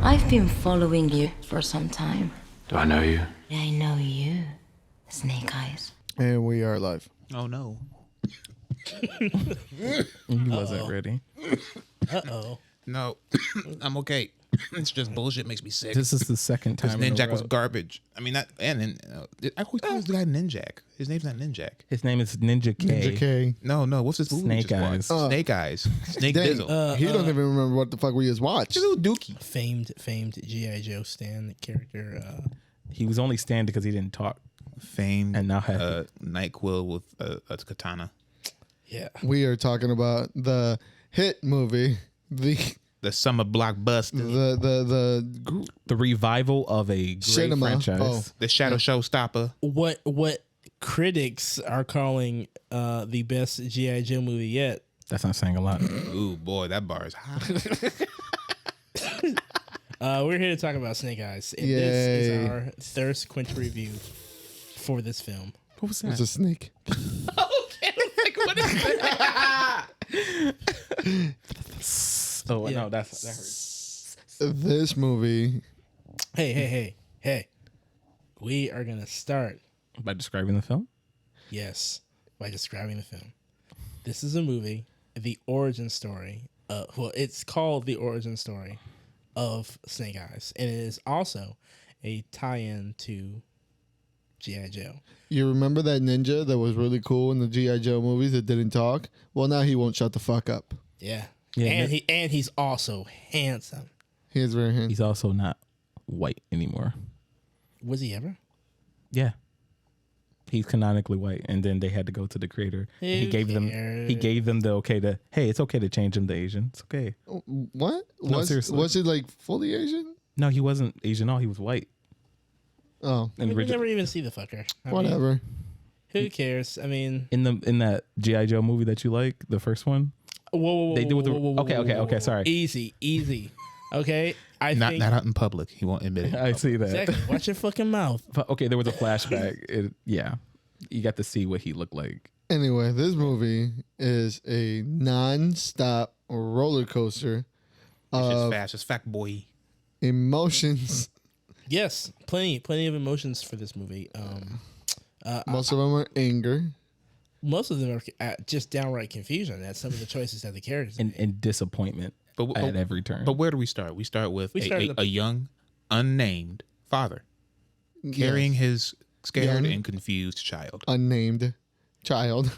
I've been following you for some time. Do I know you? I know you, Snake Eyes. And we are live. Oh no. He wasn't ready. No, I'm okay. It's just bullshit makes me sick. This is the second Because time. Ninjak was garbage. I mean, I always call this guy Ninjak. His name's not Ninjak. His name is Ninja K. Ninja K. No, what's this movie? Snake Eyes. Snake Eyes. Snake Dang, Dizzle. he don't even remember what the fuck we just watched. Little Dookie. Famed G.I. Joe Stan character. He was only stand because he didn't talk. Famed. And now have Nyquil with a katana. Yeah. We are talking about the hit movie, the summer blockbuster. the revival of a great Cinema. franchise. Oh. The Shadow Showstopper. What critics are calling the best G.I. Joe movie yet. That's not saying a lot. Ooh, boy, that bar is hot. We're here to talk about Snake Eyes. And this is our thirst quench review for this film. What was that? It's a snake. What is that? Oh Yeah. no, that hurts. This movie. Hey. We are going to start, By describing the film? yes, by describing the film. This is a movie, the origin story. Well, it's called The Origin Story of Snake Eyes. And it is also a tie-in to G.I. Joe. You remember that ninja that was really cool in the G.I. Joe movies that didn't talk? Well, now he won't shut the fuck up. Yeah. Yeah, And he's also handsome. He is very handsome. He's also not white anymore. Was he ever? Yeah. He's canonically white, and then they had to go to the creator. And he gave them the okay to, hey, it's okay to change him to Asian. It's okay. What? No, seriously. Was he like fully Asian? No, he wasn't Asian. He was white. Oh, I mean, we never even see the fucker. I mean, whatever. who cares? I mean, In that G.I. Joe movie that you like, the first one. whoa, They do with the- whoa, okay, sorry. Easy. Okay, I Not think out in public. He won't admit it. I see that. exactly. Watch your fucking mouth. But, okay, there was a flashback. Yeah. You got to see what he looked like. Anyway, this movie is a non-stop roller coaster It's just of fast. It's fact, boy. emotions. Yes, plenty of emotions for this movie. Most of them are anger. Most of them are just downright confusion at some of the choices that the characters made. And disappointment at every turn. But where do we start? We start with a young, unnamed father carrying his scared Young. and confused child. Unnamed child.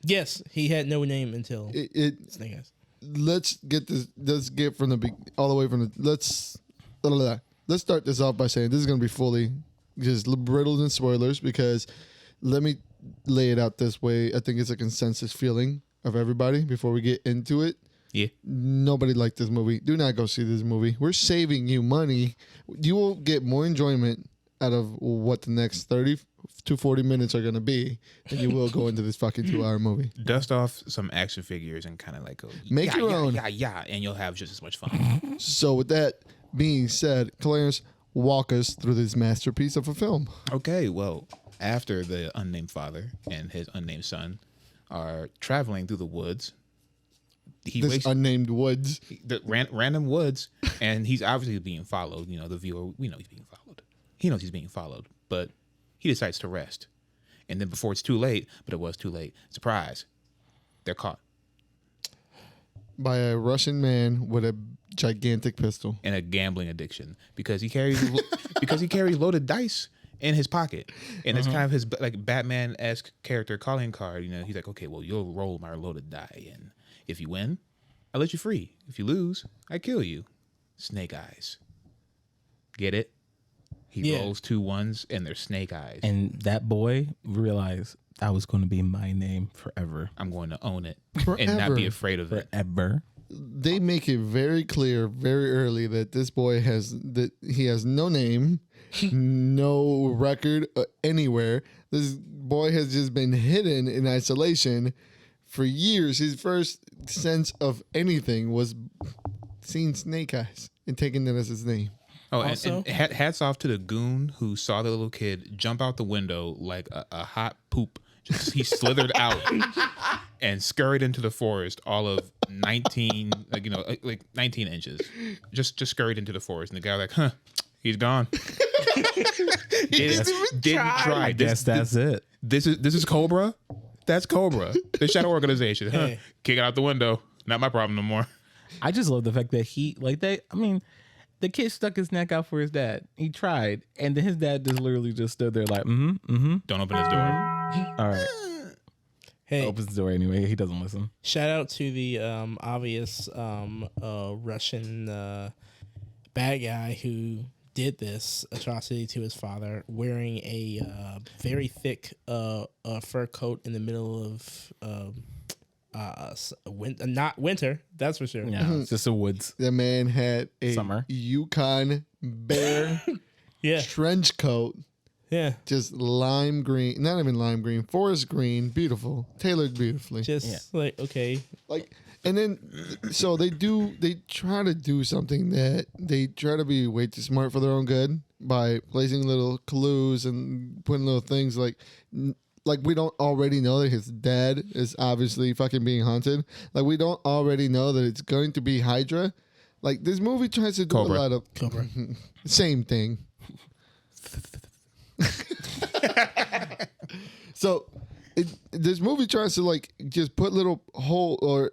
Yes, he had no name until Snake Eyes. Let's get from the all the way from the let's start this off by saying this is going to be fully just riddled in spoilers, because let me lay it out this way. I think it's a consensus feeling of everybody before we get into it. Yeah. Nobody liked this movie. Do not go see this movie. We're saving you money. You will get more enjoyment out of what the next 30 to 40 minutes are going to be than you will go into this fucking 2-hour movie. Dust off some action figures and kind of like go, Make your own. Yeah, and you'll have just as much fun. So with that being said, Clarence, walk us through this masterpiece of a film. Okay, well, after the unnamed father and his unnamed son are traveling through the woods, Unnamed woods. the random woods, and he's obviously being followed. You know, the viewer, we know he's being followed. He knows he's being followed, but he decides to rest. And then before it's too late, but it was too late, surprise, they're caught. By a Russian man with a gigantic pistol. And a gambling addiction because he carries loaded dice in his pocket, and it's kind of his like Batman-esque character calling card. You know, he's like, okay, well, you'll roll my loaded die, and if you win, I'll let you free. If you lose, I kill you. Snake Eyes. Get it? He rolls 2 1s, and they're Snake Eyes. And that boy realized that was going to be my name forever. I'm going to own it Forever. and not be afraid of it. Forever. They make it very clear very early that this boy has no name, no record anywhere. This boy has just been hidden in isolation for years. His first sense of anything was seeing Snake Eyes and taking that as his name. Oh, Also- and hats off to the goon who saw the little kid jump out the window like a hot poop. He slithered out and scurried into the forest all of 19, like 19 inches. Just scurried into the forest. And the guy was like, huh, he's gone. Didn't try. I guess that's it. This is Cobra? That's Cobra. The Shadow Organization. Huh? Hey. Kick it out the window. Not my problem no more. I just love the fact that the kid stuck his neck out for his dad. He tried, and then his dad just literally just stood there like, Don't open his door. all right. Hey, Opens the door anyway. He doesn't listen. shout out to the obvious Russian bad guy who did this atrocity to his father, wearing a very thick fur coat in the middle of not winter, that's for sure. Yeah, it's just the woods. The man had a Summer. Yukon bear Yeah, trench coat, yeah. just lime green, not even lime green, forest green, beautiful, tailored beautifully. Just like, okay, Like, and then so they try to do something that they try to be way too smart for their own good by placing little clues and putting little things like we don't already know that his dad is obviously fucking being haunted. Like, we don't already know that it's going to be Hydra. Like, this movie tries to do Cobra. a lot of Cobra. same thing. So this movie tries to like just put little hole or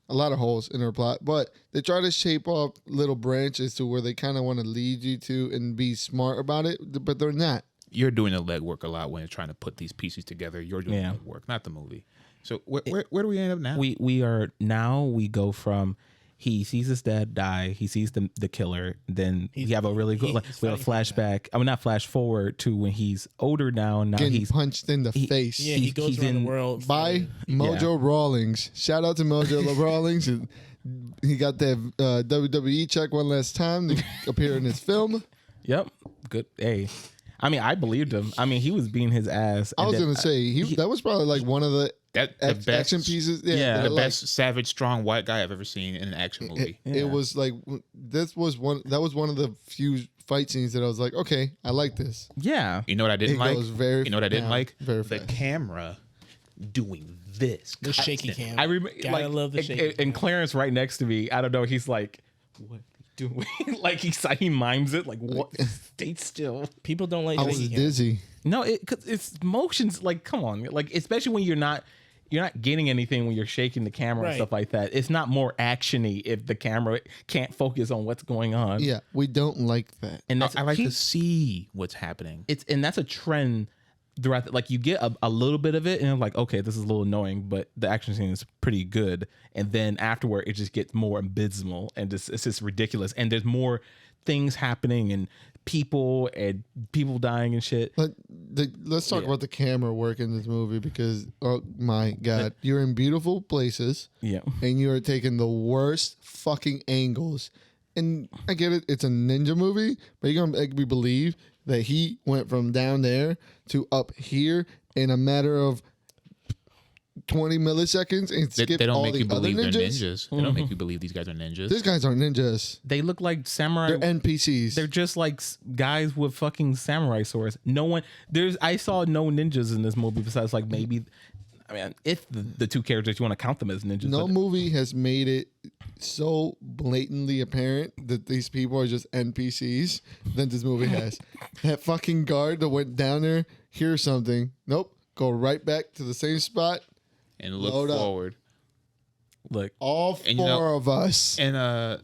a lot of holes in her plot, but they try to shape off little branches to where they kind of want to lead you to and be smart about it, but they're not. You're doing the legwork a lot when you're trying to put these pieces together. You're doing the legwork, not the movie. So where do we end up now? We go from he sees his dad die, he sees the killer, then we have a really good we have a flashback. I mean, not flash forward to when he's older now. Now Getting he's punched in the face. Yeah, he goes he's around in- the world By Mojo Rawlings. Shout out to Mojo Rawlings. He got that WWE check one last time to appear in his film. Yep, good. Hey, I mean, I believed him. I mean, he was being his ass. I and was then- going to say, that was probably like one of the action pieces. Yeah, that the like, best savage, strong white guy I've ever seen in an action movie. It was like, that was one of the few fight scenes that I was like, okay, I like this. Yeah, You know what I didn't It like? goes very You know what I didn't down like? very The fast. camera doing this. the shaky cam. I remember. Gotta love the shaky and Clarence right next to me. I don't know. He's like, "What are you doing?" Like he mimes it. Like, what? Stay still. People don't like I shaky was cam. dizzy. No, cause it's motions. Like, come on. Like, especially when you're not getting anything when you're shaking the camera and Right. stuff like that. It's not more actiony if the camera can't focus on what's going on. Yeah, we don't like that. and that's I like to see what's happening. and that's a trend throughout. Like, you get a little bit of it, and I'm like, okay, this is a little annoying, but the action scene is pretty good. And then afterward, it just gets more abysmal, and it's just ridiculous. And there's more things happening, and people dying and shit. But let's talk about the camera work in this movie because, oh my God, you're in beautiful places Yeah. and you are taking the worst fucking angles. And I get it, it's a ninja movie, but you're going to make me believe that he went from down there to up here in a matter of 20 milliseconds and They skip don't all make the you other believe they're ninjas. ninjas. They don't make you believe these guys are ninjas. These guys aren't ninjas. They look like samurai. They're NPCs. They're just like guys with fucking samurai swords. I saw no ninjas in this movie besides like maybe, I mean, if the two characters you want to count them as ninjas. No but movie has made it so blatantly apparent that these people are just NPCs than this movie has. That fucking guard that went down there, hear something. Nope. Go right back to the same spot. and look Load up. forward. look, All And four of us. And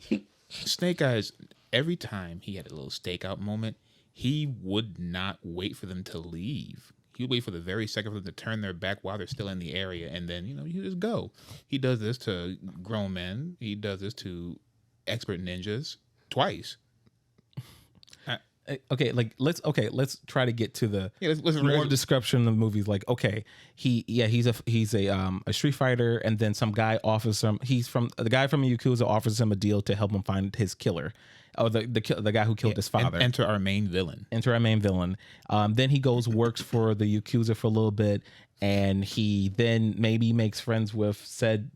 Snake Eyes, every time he had a little stakeout moment, he would not wait for them to leave. He would wait for the very second for them to turn their back while they're still in the area, and then you just go. He does this to grown men. He does this to expert ninjas twice. okay, like let's try to get to the Yeah, let's more description of the movies. Like, okay, he's a street fighter, and then some guy offers him. The guy from Yakuza offers him a deal to help him find his killer. Oh, the guy who killed his father. Enter our main villain. Then he goes works for the Yakuza for a little bit, and he then maybe makes friends with said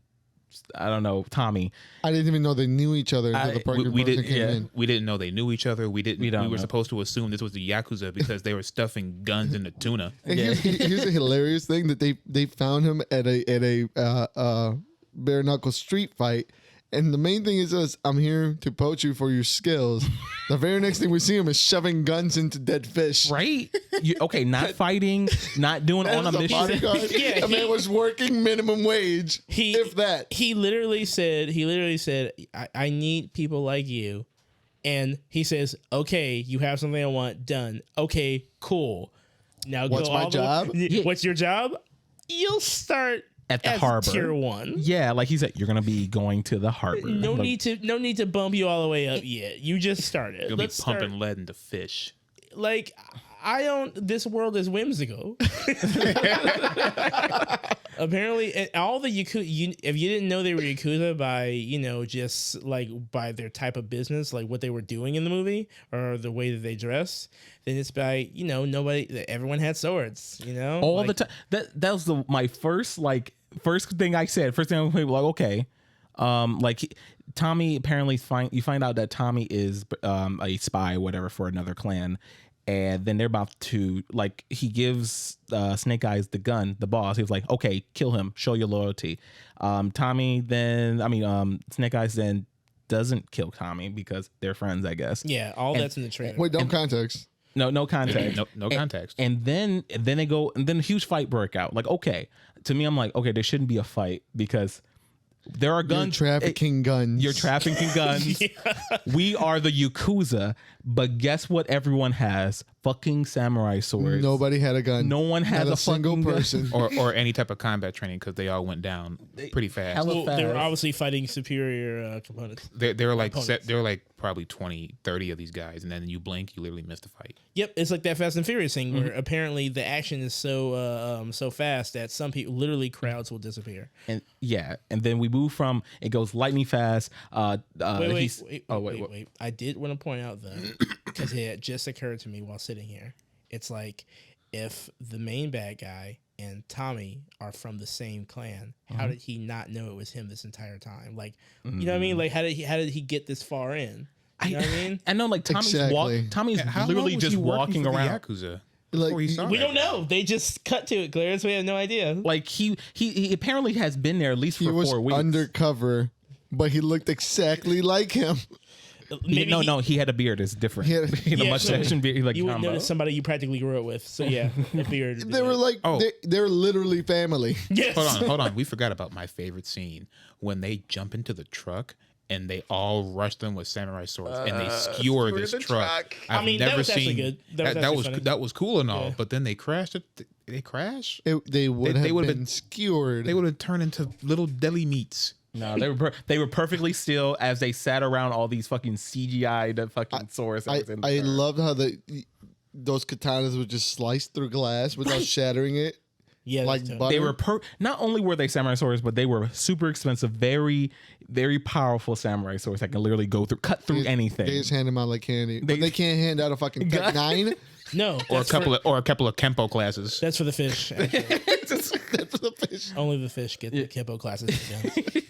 I don't know, Tommy. I didn't even know they knew each other until the parking we person didn't. came in. We didn't know they knew each other. We didn't. We don't We were know. supposed to assume this was the Yakuza because they were stuffing guns in the tuna. And here's a hilarious thing that they found him at a bare knuckle street fight. And the main thing is, I'm here to poach you for your skills. The very next thing we see him is shoving guns into dead fish. Right? Okay, not fighting, not doing on a As a mission. bodyguard, Yeah, the man was working minimum wage. If that. He literally said, I need people like you. And he says, okay, you have something I want done. Okay, cool. Now What's go my all the- job? Yeah. What's your job? You'll start At the as harbor. tier 1. Yeah, like he said, you're gonna be going to the harbor. No Like, need to bump you all the way up yet. You just started. You'll Let's be pumping start. lead into fish. Like, I don't. This world is whimsical. Apparently, and all the Yakuza. If you didn't know they were Yakuza by just like by their type of business, like what they were doing in the movie or the way that they dress, then it's by everyone had swords. all Like, the time. That was my first thing I said. First thing I was like, okay, Tommy apparently you find out that Tommy is a spy, whatever, for another clan. And then they're about to he gives Snake Eyes the gun, the boss. He was like, okay, kill him, show your loyalty. Snake Eyes then doesn't kill Tommy because they're friends, I guess. yeah, all that's in the trailer. Wait, don't context. No context. No context. And then they go, and then a huge fight broke out. Like, okay, to me, I'm like, okay, there shouldn't be a fight because there are You're guns. trafficking guns. You're trafficking guns. We are the Yakuza, but guess what? Everyone has fucking samurai swords. Nobody had a gun. No one has Not a single fucking gun. person. or any type of combat training because they all went down pretty fast. Hella Well, they were fast. obviously fighting superior components. They were like Opponents. they were like probably 20, 30 of these guys, and then you blink, you literally missed the fight. Yep, it's like that Fast and Furious thing where apparently the action is so fast that some people, literally crowds, will disappear. And then we move from it goes lightning fast. Wait. Wait. I did want to point out though, because it had just occurred to me while sitting here. It's like if the main bad guy and Tommy are from the same clan, how did he not know it was him this entire time? Like, you know what I mean? Like, how did he get this far in? You know what I mean? I know, like Tommy's Exactly. Tommy's How literally long was just he working walking for the around. Yakuza Like, before he saw We that don't guy? know. They just cut to it, Clarence. We have no idea. Like he apparently has been there at least he for was 4 weeks. undercover, but he looked exactly like him. Maybe No, he had a beard. It's different. He had- He had a Yeah, mustache so and beard. Like you would combo. notice somebody you practically grew up with. So yeah, a beard. They were like, Oh. they're literally family. yes. Hold on. We forgot about my favorite scene when they jump into the truck and they all rush them with samurai swords and they skewer this truck. I mean, that was actually good. That was actually funny. that was cool and all, Yeah. but then they crashed it. They crash. They would They have would've been been- skewered. They would have turned into little deli meats. No, they were perfectly still as they sat around all these fucking CGI fucking swords. that I was in the car. loved how those katanas would just slice through glass without shattering it. Yeah, Like that's dope. butter. They were not only were they samurai swords, but they were super expensive, very, very powerful samurai swords that can literally cut through anything. They just hand them out like candy. But they can't hand out a fucking Tech 9. no, Or a that's couple for, of Kempo classes. That's for the fish. actually. That's the fish. Only the fish get the Kippo classes. Yeah.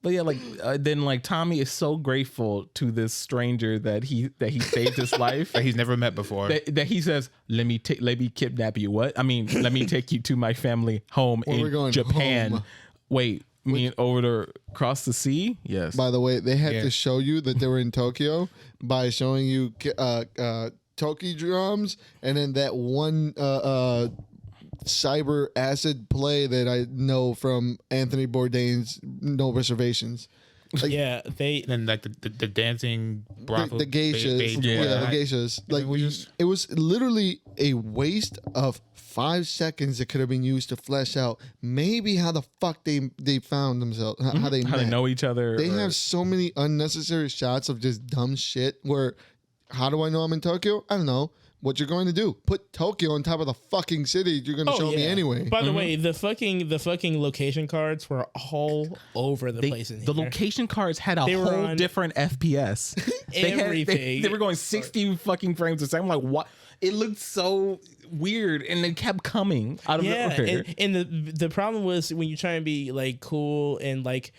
But yeah, then Tommy is so grateful to this stranger that he saved his life. That he's never met before. That he says, let me kidnap you. What? I mean, let me take you to my family home Where we're in going Japan. home. Wait, mean across the sea? Yes. By the way, they had Yeah. to show you that they were in Tokyo by showing you Toki drums and then that one cyber acid play that I know from Anthony Bourdain's No Reservations. Like, Yeah, they. And like the dancing brothel, the geishas, Yeah. the geishas. Like it was literally a waste of 5 seconds that could have been used to flesh out maybe how the fuck they found themselves, how they How met. they know each other. They or- have so many unnecessary shots of just dumb shit where How do I know I'm in Tokyo? I don't know. What you're going to do? Put Tokyo on top of the fucking city you're going to show me anyway. By the way, the fucking location cards were all over the place in here. The location cards had a whole different FPS. Everything. They were going 60 fucking frames a second. I'm like, what? It looked so weird, and it kept coming out of the and the problem was when you try and be like cool and like,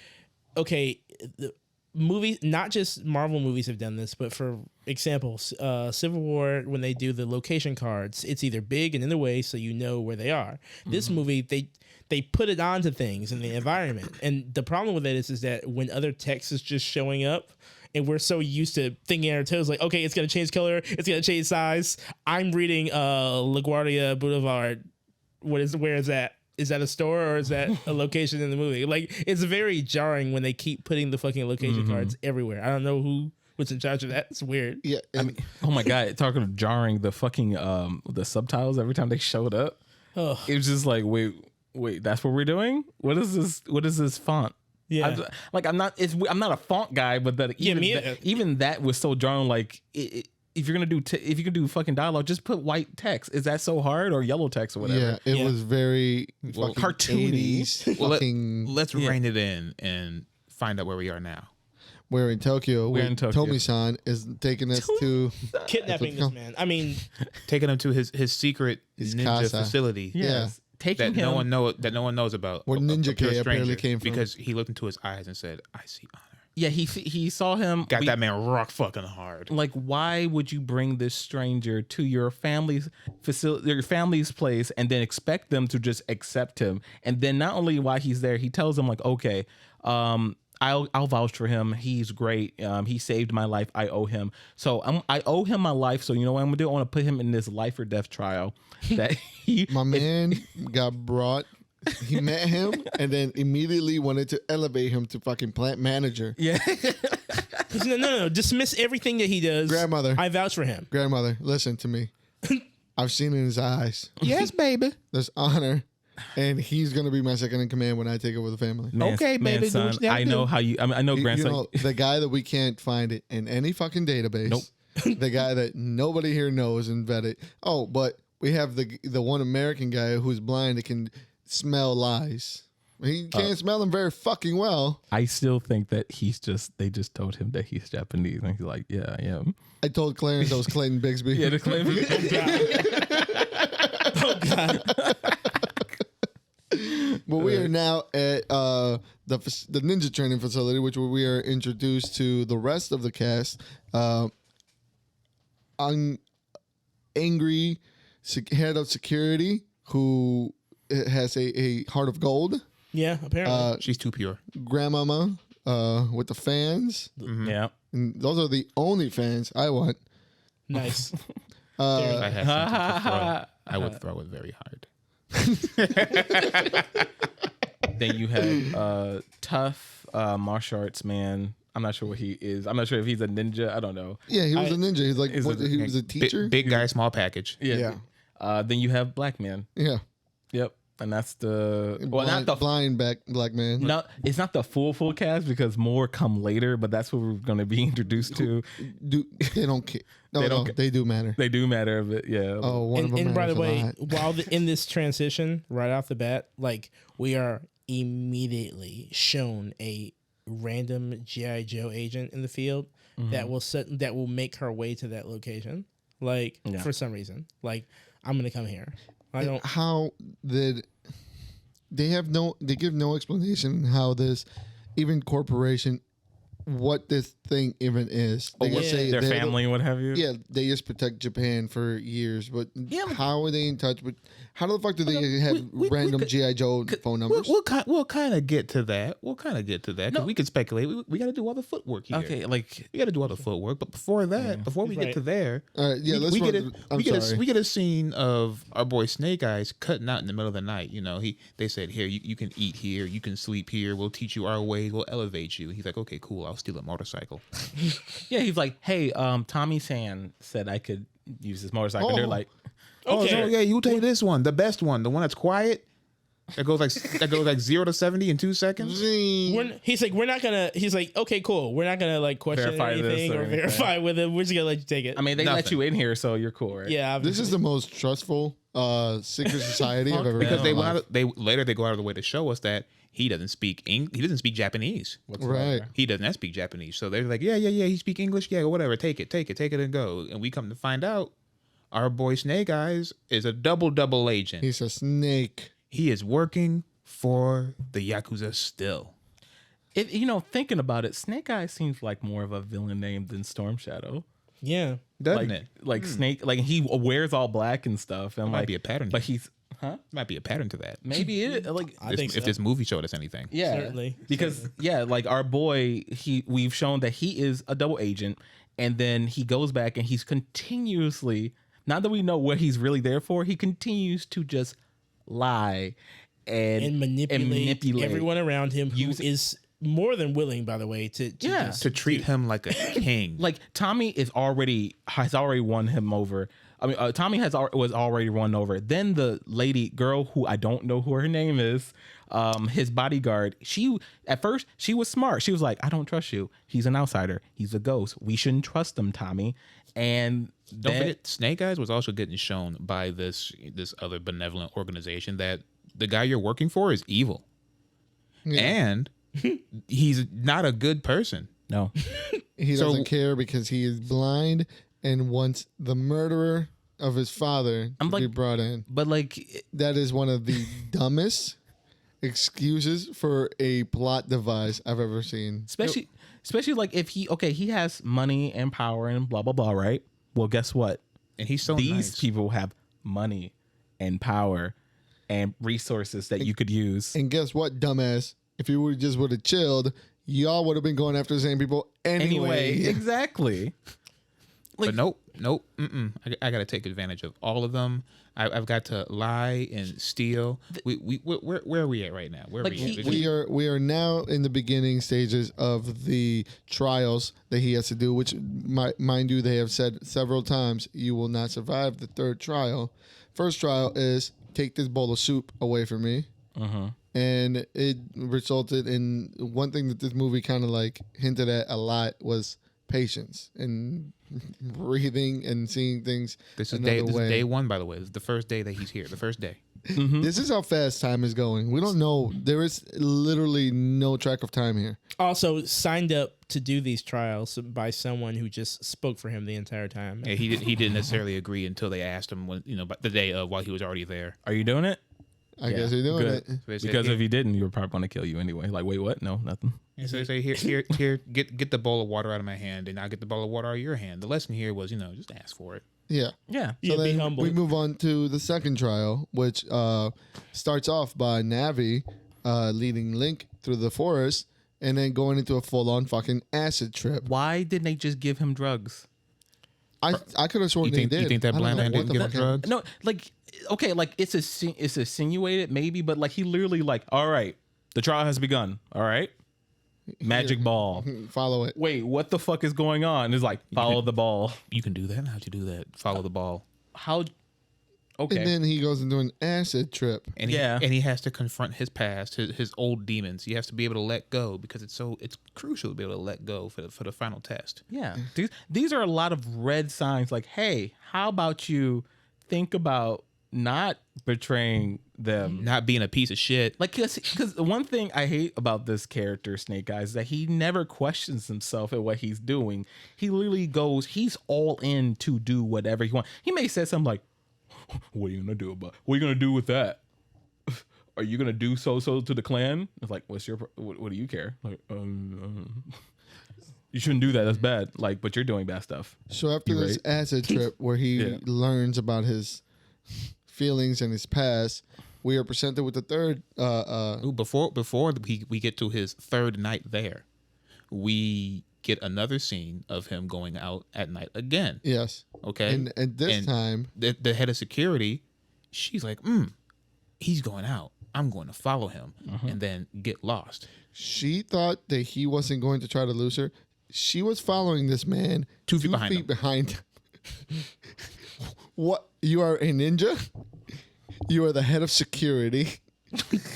okay, the movies, not just Marvel movies have done this, but for example, Civil War, when they do the location cards, it's either big and in the way so you know where they are. This movie, they put it onto things in the environment, and the problem with it is that when other text is just showing up, and we're so used to thinking on our toes, like, okay, it's gonna change color, it's gonna change size. I'm reading LaGuardia Boulevard. Where is that? Is that a store or is that a location in the movie? Like, it's very jarring when they keep putting the fucking location cards everywhere. I don't know what's in charge of that. It's weird. Yeah. I mean, oh my god, talking of jarring, the fucking the subtitles every time they showed up, it was just like, wait, that's what we're doing? What is this? What is this font? Yeah, I'm not a font guy, but even that was so jarring. Like, if you're gonna do if you can do fucking dialogue, just put white text. Is that so hard, or yellow text or whatever? Yeah, it was very cartoony. 80s, Let's rein it in and find out where we are now. We're in Tokyo. Tomi-san is taking us to kidnapping this man. I mean, taking him to his secret ninja casa. Facility. Yeah. Taking that him. no one knows about. Where Ninja K apparently came from. Because he looked into his eyes and said, "I see honor." Yeah, he saw him. Got that man rock fucking hard. Like, why would you bring this stranger to your family's facility, your family's place, and then expect them to just accept him? And then not only why he's there, he tells them like, okay, I'll vouch for him. He's great. He saved my life. I owe him. So I owe him my life. So you know what I'm gonna do? I want to put him in this life or death trial. That my man got brought. He met him and then immediately wanted to elevate him to fucking plant manager. Yeah. No. Dismiss everything that he does. Grandmother. I vouch for him. Grandmother, listen to me. I've seen in his eyes. Yes, baby. There's honor. And he's gonna be my second in command when I take over the family. Okay, baby. Son, I know how you. I know, grandson. The guy that we can't find it in any fucking database. Nope. The guy that nobody here knows and vetted. Oh, but we have the one American guy who's blind that can smell lies. He can't smell them very fucking well. I still think that they just told him that he's Japanese, and he's like, yeah, I am. I told Clarence I was Clayton Bigsby. Yeah, the Clayton. Oh God. But we are now at the ninja training facility, which we are introduced to the rest of the cast. Angry head of security who has a heart of gold. Yeah, apparently. She's too pure. Grandmama with the fans. Mm-hmm. Yeah. And those are the only fans I want. Nice. If I had something to throw, I would throw it very hard. Then you have tough martial arts man. I'm not sure what he is. I'm not sure if he's a ninja. I don't know. Yeah, he was a ninja. He's like, he was a teacher. Big guy, small package. Yeah. Then you have black man. Yeah. Yep. And that's the not the blind black man. No, it's not the full cast because more come later. But that's what we're going to be introduced to. They don't care. No, they do matter. They do matter a bit. Yeah. Oh, one of them. And by the way, while in this transition, right off the bat, like we are immediately shown a random G.I. Joe agent in the field that will make her way to that location. Like for some reason, like I'm gonna come here. I don't. How did they give no explanation how this even corporation, what this thing even is. They just say their family and what have you. Yeah, they just protect Japan for years, but how are they in touch with? How the fuck do they have random G.I. Joe phone numbers? We'll kind of get to that. Because we can speculate. We got to do all the footwork here. Okay, like we got to do all the footwork. But before that, before we get to there, all right, yeah, we get a scene of our boy Snake Eyes cutting out in the middle of the night. You know, they said, here, you can eat here, you can sleep here. We'll teach you our ways. We'll elevate you. He's like, okay, cool. I'll steal a motorcycle. Yeah, he's like, hey, Tommy-san said I could use this motorcycle. And they're like, okay, so yeah, you take this one, the best one, the one that's quiet. That goes like 0 to 70 in 2 seconds. He's like, okay, cool. We're not gonna like question Verify this anything or or anything. verify with him. We're just gonna let you take it. I mean, they let Nothing. you in here, so you're cool, right? yeah, This is the most trustful secret society I've ever Because been they in my went life. out, they go out of the way to show us that he doesn't speak he doesn't speak Japanese. Right. He does not speak Japanese. So they're like, yeah, he speak English. Yeah, whatever. Take it and go. And we come to find out our boy Snake Eyes is a double agent. He's a snake. He is working for the Yakuza still. Thinking about it, Snake Eyes seems like more of a villain name than Storm Shadow. yeah. Doesn't Like, it? like Snake, like he wears all black and stuff, and Might like be a pattern. But he's, Might be a pattern to that. maybe it like I think so. If this movie showed us anything. yeah, Certainly. because like our boy, we've shown that he is a double agent, and then he goes back and he's continuously, now that we know what he's really there for, he continues to just lie And manipulate everyone around him who is more than willing, by the way, to Yeah. just To treat him like a king. Like Tommy has already won him over. I mean, Tommy was already won over. Then the girl who I don't know who her name is, his bodyguard. At first she was smart. She was like, "I don't trust you. He's an outsider. He's a ghost. We shouldn't trust him, Tommy." And Don't forget, Snake Eyes was also getting shown by this other benevolent organization that the guy you're working for is evil. Yeah. And he's not a good person. no, He So- doesn't care because he is blind and wants the murderer of his father to be like- brought in. but like That is one of the dumbest excuses for a plot device I've ever seen. especially like if he has money and power and blah blah blah, right? Well, guess what? And he's so These nice. people have money and power and resources that you could use. And guess what, dumbass? If you would have chilled, y'all would have been going after the same people anyway. Exactly. But nope. I got to take advantage of all of them. I've got to lie and steal. Where are we at right now? Where Like, are we at? We are now in the beginning stages of the trials that he has to do, which, mind you, they have said several times, you will not survive the third trial. First trial is take this bowl of soup away from me. And it resulted in one thing that this movie kind of like hinted at a lot was patience and breathing and seeing things This is another way. day one, by the way. This is the first day that he's here. The first day. This is how fast time is going. We don't know. There is literally no track of time here. also signed up to do these trials by someone who just spoke for him the entire time. Yeah, he didn't necessarily agree until they asked him when the day of while he was already there. Are you doing it? I guess you're doing Good. it. So they said, Because here, if you didn't, you were probably going to kill you anyway. Like, wait, what? No, nothing. so they say here, get the bowl of water out of my hand, and I'll get the bowl of water out of your hand. The lesson here was, just ask for it. Yeah. Yeah. Yeah, So be then humble. we move on to the second trial, which starts off by Navi leading Link through the forest and then going into a full-on fucking acid trip. Why didn't they just give him drugs? I could have sworn You they think did. that I don't blind know man what didn't the get him fuck drugs? No, like, okay, like it's insinuated maybe, but like he literally like, all right, the trial has begun. All right, magic ball. happened. Follow it. Wait, what the fuck is going on? It's like follow the ball. You can do that. How'd you do that? Follow the ball. How? Okay. And then he goes into an acid trip. And Yeah. and he has to confront his past, his old demons. He has to be able to let go because it's crucial to be able to let go for the final test. Yeah, these are a lot of red signs. Like, hey, how about you think about not betraying them? Not being a piece of shit. Like, because one thing I hate about this character, Snake Eyes, is that he never questions himself at what he's doing. He literally goes, he's all in to do whatever he wants. He may say something like, "What are you gonna do what are you gonna do with that? Are you gonna do so to the clan?" It's like, what do you care? Like, you shouldn't do that. That's bad. Like, but you're doing bad stuff. So after You this right? acid trip where he Yeah. learns about his feelings and his past, we are presented with the third Ooh, before we get to his third night there, we get another scene of him going out at night again. yes. Okay, And this time the head of security, she's like, he's going out. I'm going to follow him, and then get lost. she thought that he wasn't going to try to lose her. She was following this man 2 feet behind him. behind him. What? You are a ninja? You are the head of security.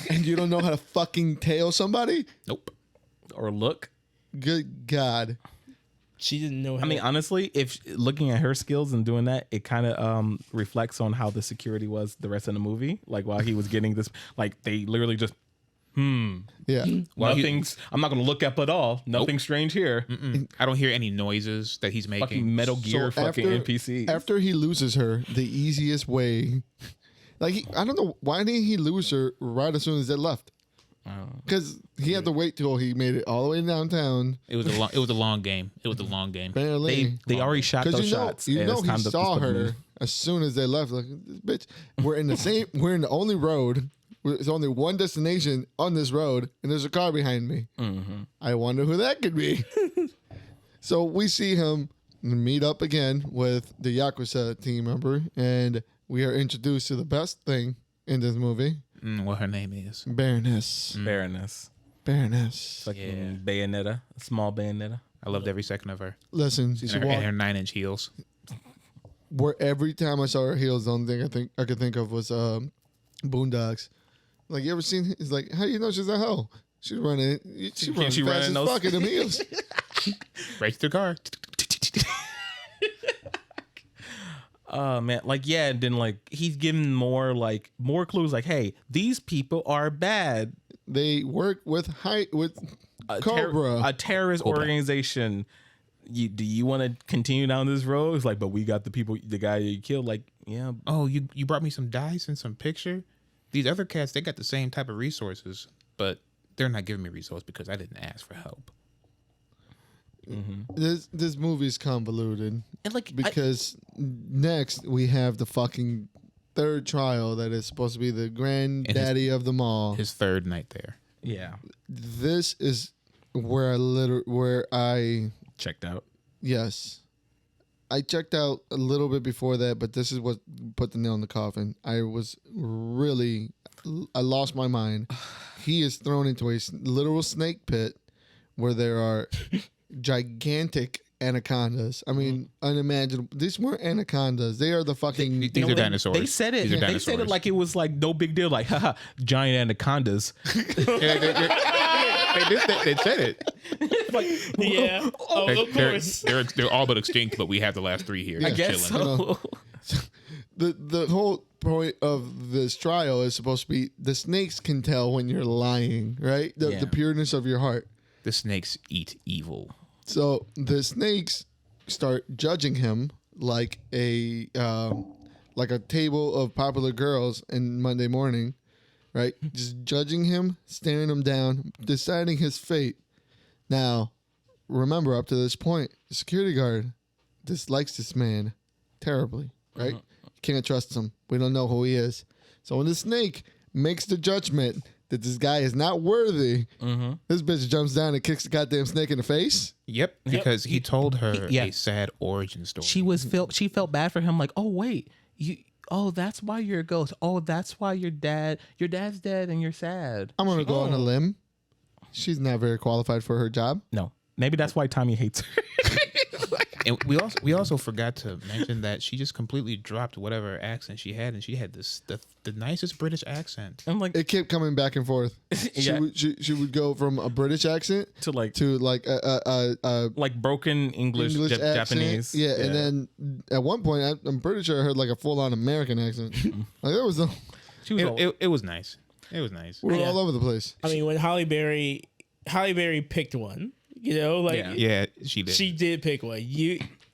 and you don't know how to fucking tail somebody? Nope. Or look. Good God. She didn't know. I mean, honestly, if looking at her skills and doing that, it kind of reflects on how the security was the rest of the movie. Like while he was getting this, like they literally just, Yeah. Well, nothing's. I'm not going to look up at all. Nothing strange here. I don't hear any noises that he's making. Fucking Metal Gear, fucking NPCs. After he loses her, the easiest way, like I don't know why didn't he lose her right as soon as they left? Because he had to wait till he made it all the way downtown. It was a long game. It was a long game. Barely. They already shot those Because shots. you and know it's he time to saw put them her in. as soon as they left. Like, this bitch, we're in the only road. There's only one destination on this road, and there's a car behind me. I wonder who that could be. So we see him meet up again with the Yakuza team member, and we are introduced to the best thing in this movie, What her name is. Baroness. Baroness. Baroness. Fucking Bayonetta. A small Bayonetta. I loved every second of her. Listen, she And her walked 9-inch heels. where every time I saw her heels, the only thing I could think of was Boondocks. Like, you ever seen? It's like, how do you know she's a hoe? She's running. She runs she fast running as those- fuck in them heels. Right to the car. Oh man, like yeah, and then like he's giving more clues. Like, hey, these people are bad. They work with Cobra. A terrorist organization. Do you want to continue down this road? It's like, but we got the guy you killed. Like, yeah, Oh, you brought me some dice and some picture? These other cats, they got the same type of resources, but they're not giving me resources because I didn't ask for help. This movie is convoluted. and like Because next we have the fucking third trial that is supposed to be the granddaddy of them all. His third night there. yeah, This is where I checked out. yes. I checked out a little bit before that, but this is what put the nail in the coffin. I lost my mind. He is thrown into a literal snake pit where there are gigantic anacondas. I mean, unimaginable. These weren't anacondas. They are the fucking. These are dinosaurs. They said it. These are They said it dinosaurs. like it was like no big deal. Like, haha, giant anacondas. They said it. Yeah. Oh, of course. They're all but extinct, but we have the last three here. I just guess chilling. so. The whole point of this trial is supposed to be the snakes can tell when you're lying, right? Yeah. The pureness of your heart. The snakes eat evil. So the snakes start judging him like a table of popular girls in Monday morning, right? Just judging him, staring him down, deciding his fate. Now, remember, up to this point, the security guard dislikes this man terribly, right? Can't trust him. We don't know who he is. So when the snake makes the judgment that this guy is not worthy, this bitch jumps down and kicks the goddamn snake in the face. Yep, because he told her yeah. a sad origin story. She felt bad for him. Like, oh wait, that's why you're a ghost. Oh, that's why your dad's dead and you're sad. I'm gonna go on a limb. She's not very qualified for her job. No, maybe that's why Tommy hates her. And we also forgot to mention that she just completely dropped whatever accent she had, and she had the nicest British accent. I'm like, It kept coming back and forth. Yeah. She would go from a British accent to like a like broken English, English accent. Japanese. Yeah, and then at one point I'm pretty sure I heard like a full on American accent. Like there was she was all, It was nice. It was nice. we're Yeah. all over the place. I mean, when Halle Berry picked one, you know, like Yeah. Yeah, she did. she did pick one.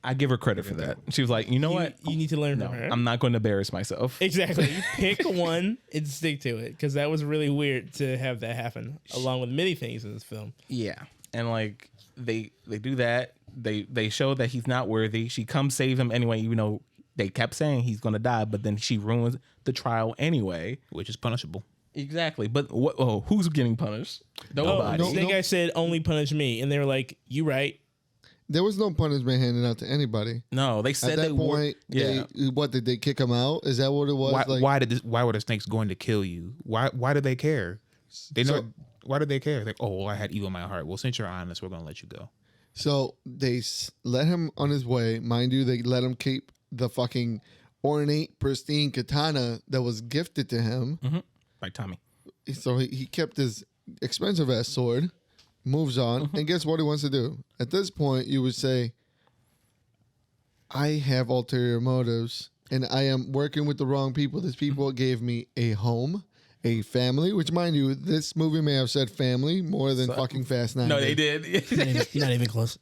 I give her credit for that. She was like, you know what? You need to learn No, from her. I'm not going to embarrass myself. Exactly. Pick one and stick to it, because that was really weird to have that happen, along with many things in this film. Yeah, and like they do that. They show that he's not worthy. She comes save him anyway, even though they kept saying he's going to die. But then she ruins the trial anyway. which is punishable. Exactly. But who's getting punished? Nobody. no. Snake Guy said, "Only punish me," and they were like, "You right." There was no punishment handed out to anybody. No, they At said that they were. point, Yeah. did they kick him out? Is that what it was? Why were the snakes going to kill you? Why do they care? They know. Why do they care? Like, oh, well, I had evil in my heart. Well, since you're honest, we're gonna let you go. So they let him on his way. Mind you, they let him keep the fucking ornate, pristine katana that was gifted to him By Tommy. So he kept his expensive ass sword, moves on, and guess what he wants to do? At this point, you would say, I have ulterior motives, and I am working with the wrong people. These people gave me a home, a family, which, mind you, this movie may have said family more than fucking Fast 9. No, they did. Not even close.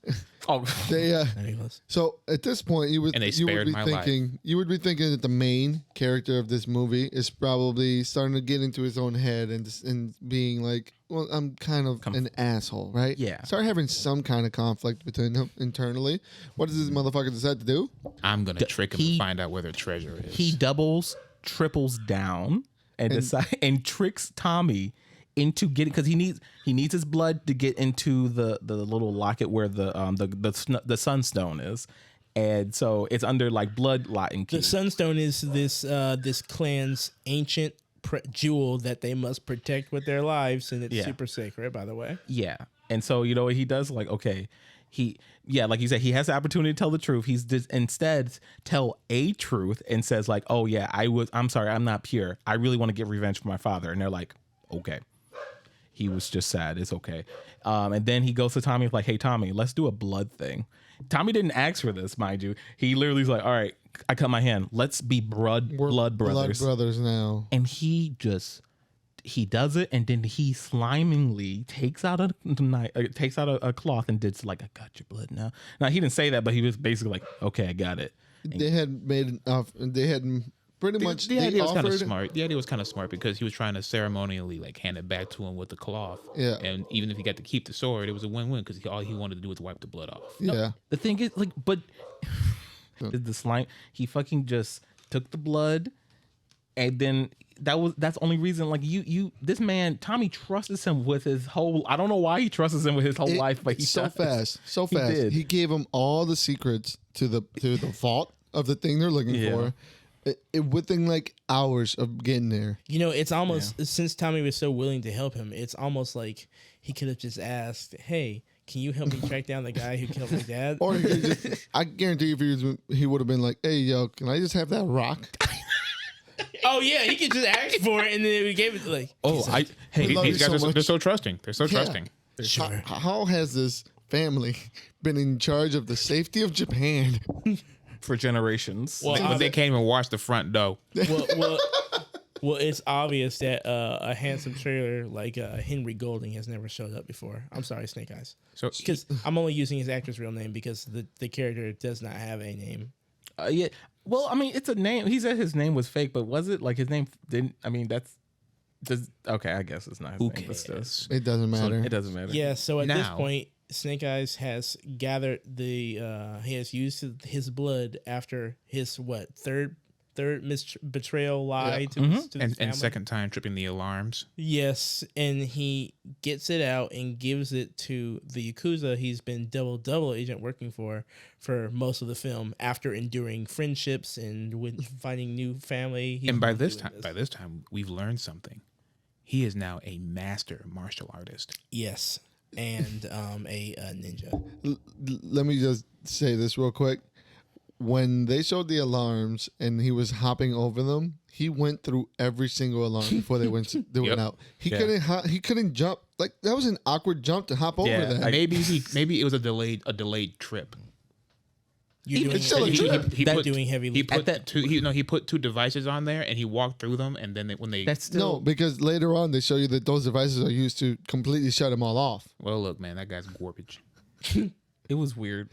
Oh, They, Not even close. so at this point, you would And they you would spared be my thinking you would be thinking that the main character of this movie is probably starting to get into his own head and being like, well, I'm kind of an asshole, right? Yeah. Start having some kind of conflict between him internally. What does this motherfucker decide to do? I'm gonna trick him he- and find out where the treasure is. he doubles, triples down, and tricks Tommy into getting, because he needs his blood to get into the little locket where the sunstone is, and so it's under like blood lot and key. The Sunstone is this clan's ancient jewel that they must protect with their lives, and it's Yeah. super sacred, by the way. Yeah. And so, you know what he does? Like, okay, like you said, he has the opportunity to tell the truth. He's just instead tell a truth and says like, oh yeah, I'm sorry, I'm not pure. I really want to get revenge for my father. And they're like, okay. He was just sad. It's okay. And then he goes to Tommy like, hey, Tommy, let's do a blood thing. Tommy didn't ask for this, mind you. He literally was like, all right, I cut my hand. Let's be blood brothers. Blood brothers now. And he does it, and then he slimingly takes out a cloth and did like, I got your blood now. Now he didn't say that, but he was basically like, okay, I got it. They had made they had pretty much the they idea was kind of offered- smart. The idea was kind of smart because he was trying to ceremonially like hand it back to him with the cloth. Yeah. And even if he got to keep the sword, it was a win-win because all he wanted to do was wipe the blood off. Yeah. The thing is, like, but the slime, he fucking just took the blood, and then that's the only reason. Like this man, Tommy trusts him with his whole. I don't know why he trusts him with his whole life, but he so does. fast, so He fast. did. He gave them all the secrets to the vault of the thing they're looking Yeah. for. Within like hours of getting there. You know, it's almost, since Tommy was so willing to help him, it's almost like he could have just asked, hey, can you help me track down the guy who killed my dad? Or he could just, I guarantee if he would have been like, hey, yo, can I just have that rock? Oh, yeah, he could just ask for it, and then we gave it to like, Hey, love These you guys so are much. they're so trusting. They're so trusting. sure. How has this family been in charge of the safety of Japan? for generations. Well, But they can't even wash the front door. Well, it's obvious that a handsome trailer like Henry Golding has never showed up before. I'm sorry, Snake Eyes. So Because I'm only using his actor's real name because the character does not have a name. Yeah. Well, I mean, it's a name. He said his name was fake, but was it like his name didn't? I mean, okay. I guess it's not his who name, but still. cares? It doesn't matter. It doesn't matter. Yeah, so at this Now- point, Snake Eyes has gathered he has used his blood after his third betrayal lie to his And family. second time tripping the alarms. Yes, and he gets it out and gives it to the Yakuza he's been double agent working for most of the film after enduring friendships and with finding new family. He's And by been this doing time, we've learned something. He is now a master martial artist. Yes, and a ninja. Let me just say this real quick. When they showed the alarms and he was hopping over them, he went through every single alarm before they went Yep. out. He Yeah. couldn't jump. Like that was an awkward jump to hop over Yeah, that. Maybe it was a delayed trip. You're doing, It's still a trip. doing heavy He lifting. put he put two devices on there and he walked through them and then when they That's still No, because later on they show you that those devices are used to completely shut them all off. well look man that guy's garbage. it was weird.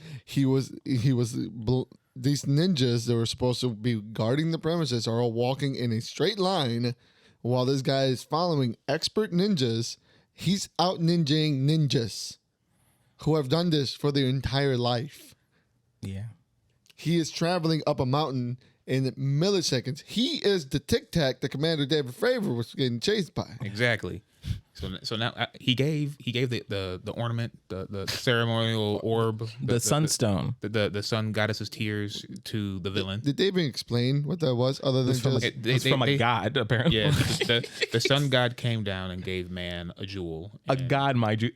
These ninjas that were supposed to be guarding the premises are all walking in a straight line while this guy is following expert ninjas. He's out ninjaing ninjas who have done this for their entire life. Yeah. He is traveling up a mountain in milliseconds. He is the Tic Tac that Commander David Fravor was getting chased by. Exactly. So now he gave the ornament, the ceremonial orb, The sunstone. the sun goddess's tears to the villain. Did they even explain what that was other than just... It's from a god, apparently. Yeah, the sun god came down and gave man a jewel. A god, mind you.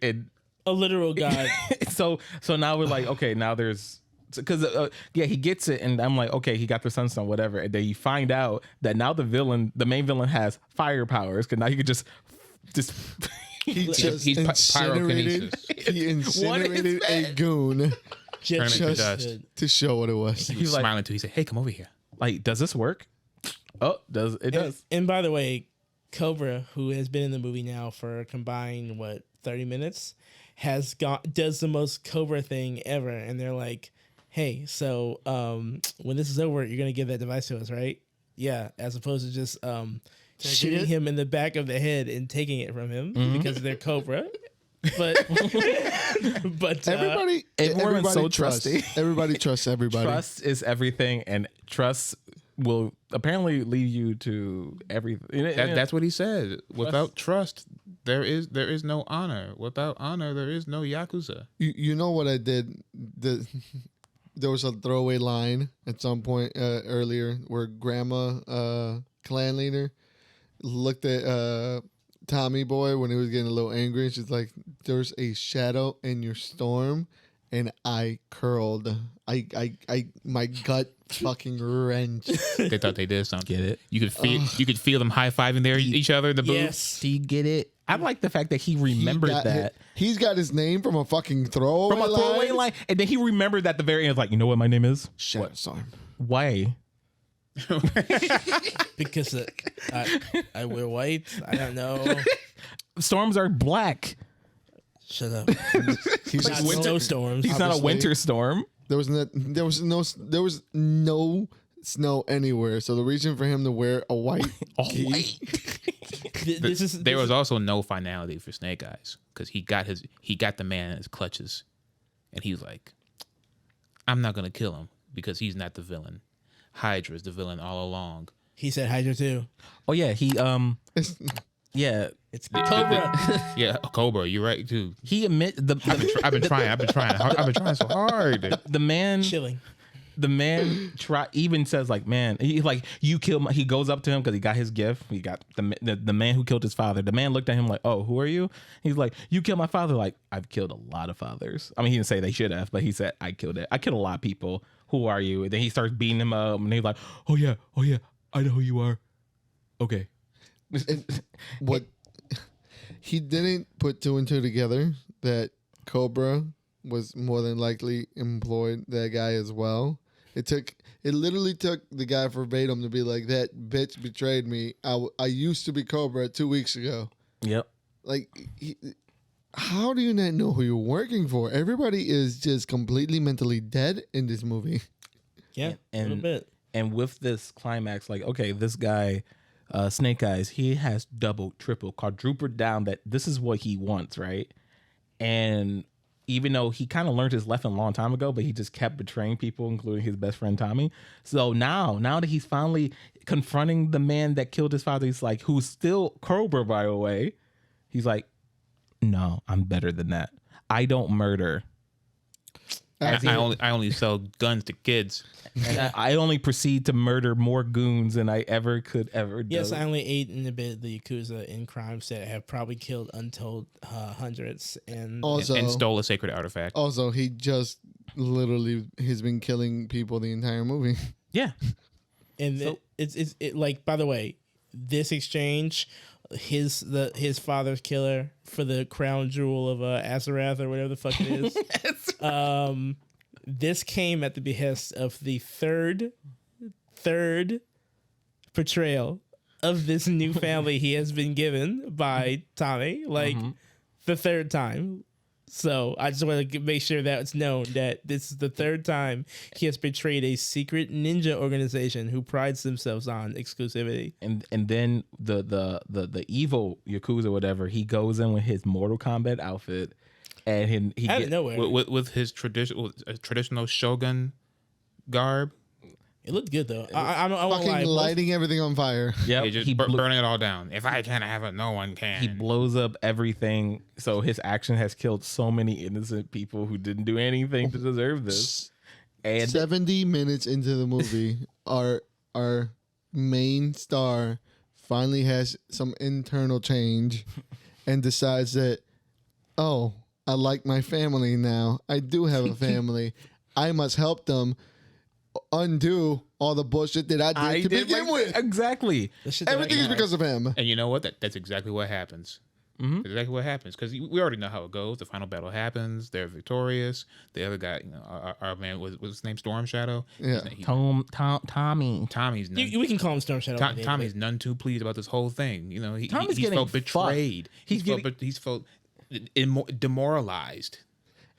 a literal god. So now we're like, okay, now there's because he gets it, and I'm like, okay, he got the sunstone, whatever. And then you find out that now the main villain has fire powers, because now he could just Just He just he's incinerated. pyrokinesis. He incinerated a goon Just, Turn it to dust. to show what it was. He was like- smiling too. He said, "Hey, come over here." like, does this work? Oh, does it does? And by the way, Cobra, who has been in the movie now for a combined 30 minutes, does the most Cobra thing ever. And they're like, "Hey, so when this is over, you're gonna give that device to us, right?" Yeah, as opposed to just shooting him in the back of the head and taking it from him because they're Cobra. But Everyone's so trusts. trusty. Everybody trusts everybody. Trust is everything, and trust will apparently lead you to everything. That's what he said. Without trust, there is no honor. Without honor, there is no yakuza. You know what I did? There was a throwaway line at some point earlier where Grandma, clan leader, looked at Tommy Boy when he was getting a little angry. She's like, "There's a shadow in your storm," and I curled. My gut fucking wrenched. They thought they did something. Get it? You could feel them high fiving each other in the booth. yes, Do you get it? I like the fact that he remembered that He's got his name from a fucking throwaway from a throwaway line, and then he remembered that the very end. Like, you know what my name is? Shadow storm. Why? because I wear white. I don't know. Storms are black. Shut up. He's Not snowstorms. He's not a Obviously. winter storm. There was no snow anywhere. So the reason for him to wear a white There was also no finality for Snake Eyes because he got the man in his clutches, and he was like, "I'm not gonna kill him because he's not the villain. Hydra is the villain all along." He said Hydra too. Oh yeah, he yeah. It's Cobra. Yeah, Cobra, you're right too. He admit I've been trying so hard. the man Chilling. the man even says like, man, he like, you killed my, he goes up to him because he got his gift. He got the man who killed his father. The man looked at him like, "Oh, who are you?" He's like, "You killed my father." Like, I've killed a lot of fathers. I mean, he didn't say they should have, but he said, I killed a lot of people. Who are you? And then he starts beating him up, and he's like, oh yeah, I know who you are. Okay. what he didn't put two and two together that Cobra was more than likely employed that guy as well. It literally took the guy verbatim to be like, "That bitch betrayed me. I used to be Cobra 2 weeks ago." Yep. Like, how do you not know who you're working for? Everybody is just completely mentally dead in this movie. Yeah, a little bit. And with this climax, like, okay, this guy, Snake Eyes, he has double, triple, quadrupled down that this is what he wants, right? And even though he kind of learned his lesson a long time ago, but he just kept betraying people, including his best friend Tommy. So now that he's finally confronting the man that killed his father, he's like, who's still Cobra, by the way, he's like, no, I'm better than that. I don't murder. I only sell guns to kids. And I only proceed to murder more goons than I ever could ever do. Yes, I only ate in a bit the Yakuza in crimes that have probably killed untold hundreds. And And stole a sacred artifact. Also, he just literally has been killing people the entire movie. Yeah. And So- it's like, by the way, this exchange, his father's killer for the crown jewel of Azarath or whatever the fuck it is. This came at the behest of the third portrayal of this new family he has been given by Tommy, like the third time. So I just want to make sure that it's known that this is the third time he has betrayed a secret ninja organization who prides themselves on exclusivity. And then the evil Yakuza, whatever, he goes in with his Mortal Kombat outfit, and he Out of nowhere. with his traditional shogun garb. It looked good though. I won't lie. Fucking lighting everything on fire. yeah, They just he burning it all down. If I can't have it, no one can. he blows up everything. So his action has killed so many innocent people who didn't do anything to deserve this. And 70 minutes into the movie, our main star finally has some internal change and decides that, oh, I like my family now. I do have a family. I must help them undo all the bullshit that I did to begin with. Exactly. The shit that Everything is because of him. And you know what? That's exactly what happens. That's exactly what happens because we already know how it goes. The final battle happens. They're victorious. The other guy, our man was his name Storm Shadow. Yeah. Tommy. Tommy's none, We can call him Storm Shadow. Tommy's none too pleased about this whole thing. He Tommy's he getting felt betrayed. fucked. He's felt demoralized.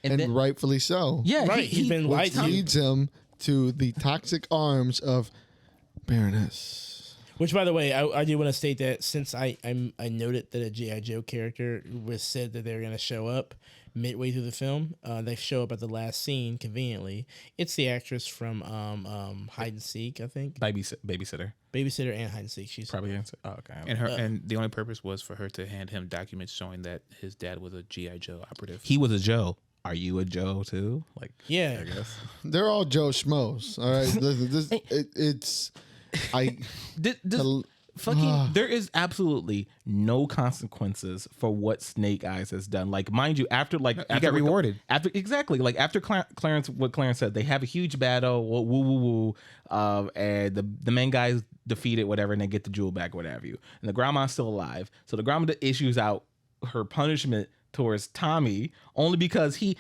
And then, rightfully so. yeah, Right, he's been lied Which to. leads him to the toxic arms of Baroness. Which, by the way, I do want to state that since I noted that a G.I. Joe character was said that they were going to show up midway through the film, they show up at the last scene conveniently. It's the actress from Hide and Seek, I think. babysitter. Babysitter and Hide and Seek. She's Probably answer. Oh, okay. And the only purpose was for her to hand him documents showing that his dad was a G.I. Joe operative. He was a Joe. Are you a Joe too? Like, yeah. I guess. They're all Joe Schmoes. All right. It's There is absolutely no consequences for what Snake Eyes has done. Like, mind you, after he got rewarded. After Clarence, what Clarence said, they have a huge battle. Woo woo woo. And the main guy's defeated, whatever, and they get the jewel back, whatever you. And the grandma's still alive, so the grandma issues out her punishment towards Tommy only because he